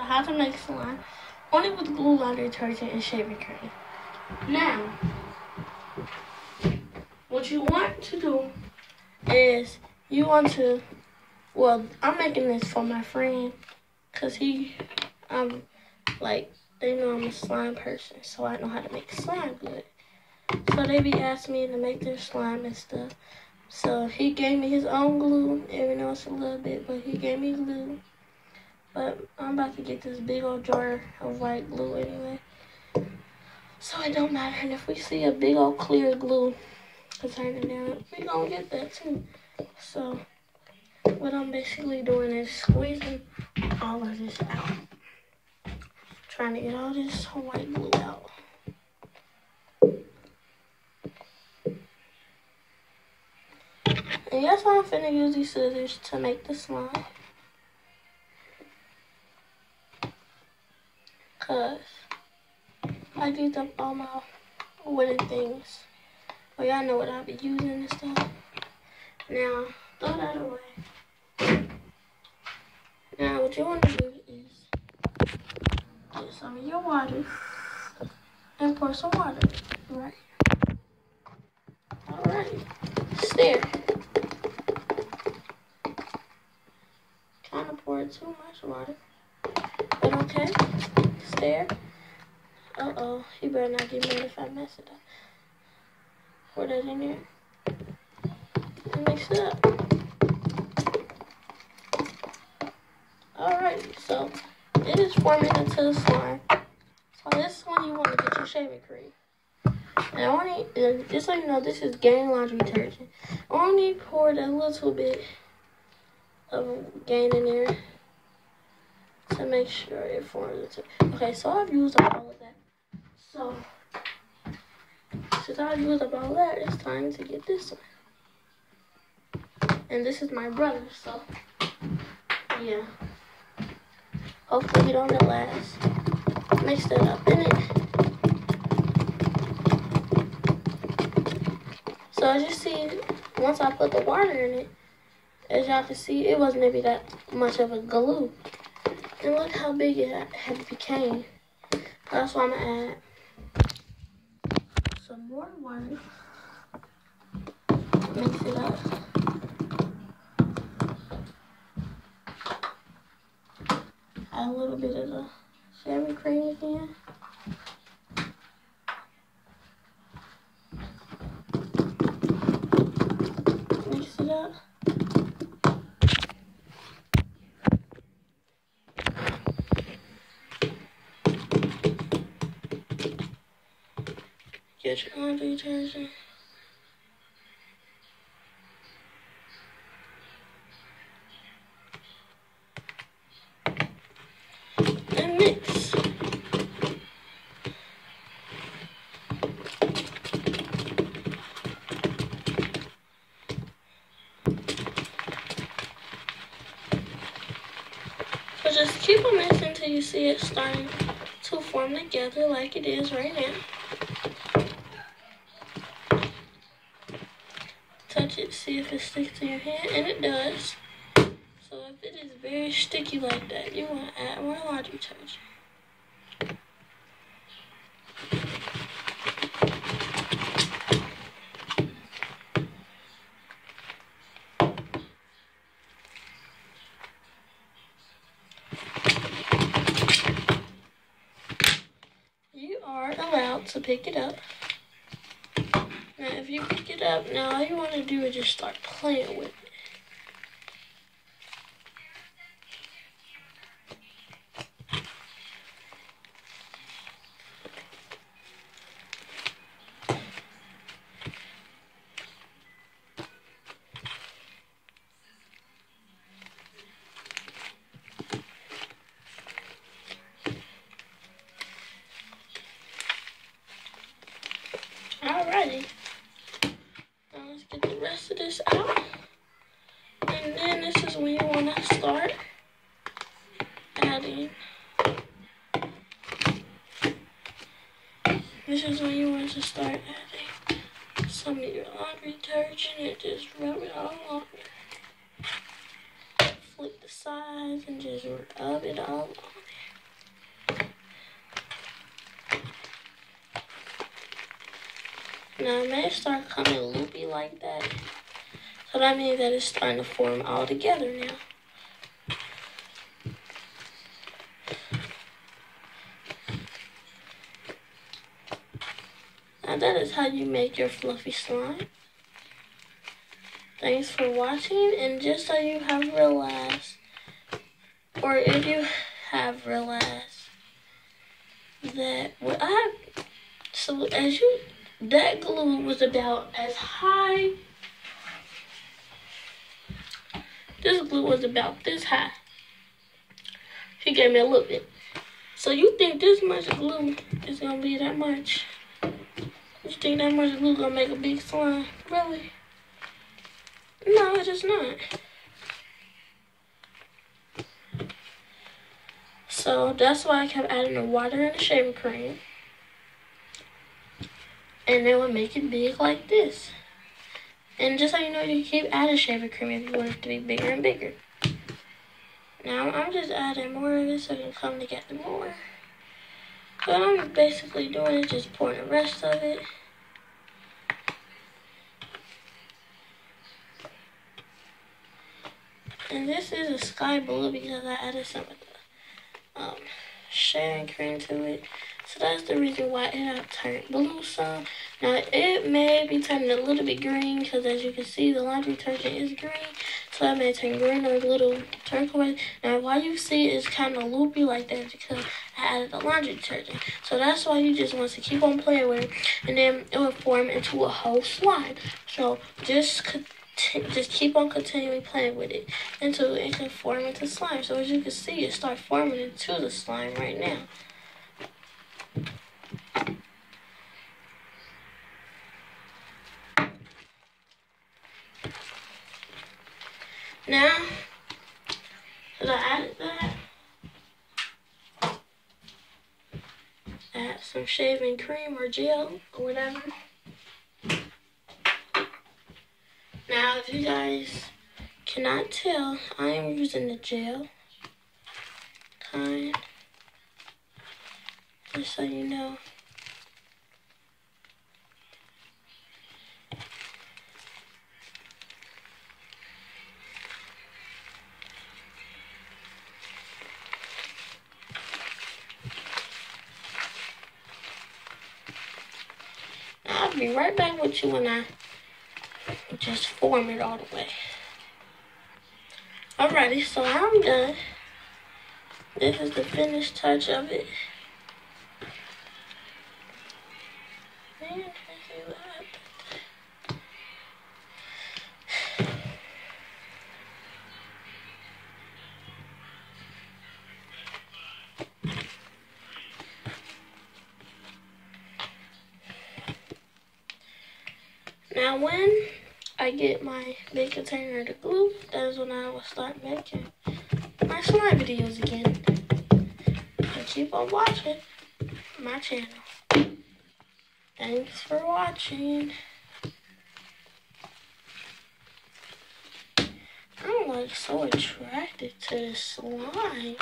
how to make slime only with glue, laundry detergent, and shaving cream. Now, what you want to do is you want to, well, I'm making this for my friend because they know I'm a slime person, so I know how to make slime good. So they be asking me to make their slime and stuff. So he gave me his own glue. Every now it's a little bit, but he gave me glue. But I'm about to get this big old jar of white glue anyway. So it don't matter. And if we see a big old clear glue container down, we gonna get that too. So what I'm basically doing is squeezing all of this out. Trying to get all this white glue out. And yes, I'm finna use these scissors to make the slime. Cause I used up all my wooden things. Well, y'all know what I'll be using and stuff. Now, throw that away. Now, what you want to do is get some of your water and pour some water right here. Alright. Stir. Kind of poured too much water. But okay. Stir. Uh-oh. You better not get mad if I mess it up. Pour that in there. And mix it up. Alright. So, it is forming into the slime. So, this is when you want to get your shaving cream. And just so you know, this is Gain laundry detergent. I only poured a little bit of Gain in there to make sure it forms into. Okay, so I've used up all of that. So since I've used up all of that, it's time to get this one. And this is my brother, so yeah. Hopefully he don't get last. Mix that up in it. So as you see, once I put the water in it, as y'all can see, it wasn't maybe that much of a glue. And look how big it had became. That's why I'm gonna add some more water. Mix it up. Add a little bit of the shaving cream again. Mix it up. Get your laundry detergent. And mix. So just keep on mixing until you see it starting to form together like it is right now. Touch it, see if it sticks to your hand, and it does. So if it is very sticky like that, you want to add more laundry detergent. You are allowed to pick it up. Now if you pick it up, now all you want to do is just start playing with it. Alrighty. Now let's get the rest of this out. And then this is when you want to start adding. This is when you want to start adding some of your laundry detergent and just rub it all on there. Flip the sides and just rub it all on there. Now it may start coming loopy like that. So that means that it's starting to form all together now. Now that is how you make your fluffy slime. Thanks for watching, and just so you have realized, or if you have realized that what I have, so as you, that glue was about as high, this glue was about this high. She gave me a little bit. So you think this much glue is gonna be that much? You think that much glue gonna make a big slime? Really? No, it is not. So that's why I kept adding the water and the shaving cream. And it would make it big like this. And just so you know, you can keep adding shaving cream if you want it to be bigger and bigger. Now I'm just adding more of it so it can come together more. What I'm basically doing is just pouring the rest of it. And this is a sky blue because I added some of the shaving cream to it. So that's the reason why it had turned blue some. Now it may be turning a little bit green because as you can see the laundry detergent is green. So it may turn green or a little turquoise. Now why you see it's kind of loopy like that because I added the laundry detergent. So that's why you just want to keep on playing with it. And then it will form into a whole slime. So just keep on continually playing with it until it can form into slime. So as you can see, it starts forming into the slime right now. Now, that I added that, add some shaving cream or gel or whatever. Now, if you guys cannot tell, I am using the gel kind, just so you know. I'll be right back with you when I just form it all the way. Alrighty, so I'm done. This is the finished touch of it. Now when I get my big container of the glue, that is when I will start making my slime videos again. And keep on watching my channel. Thanks for watching. I'm like so attracted to this slime.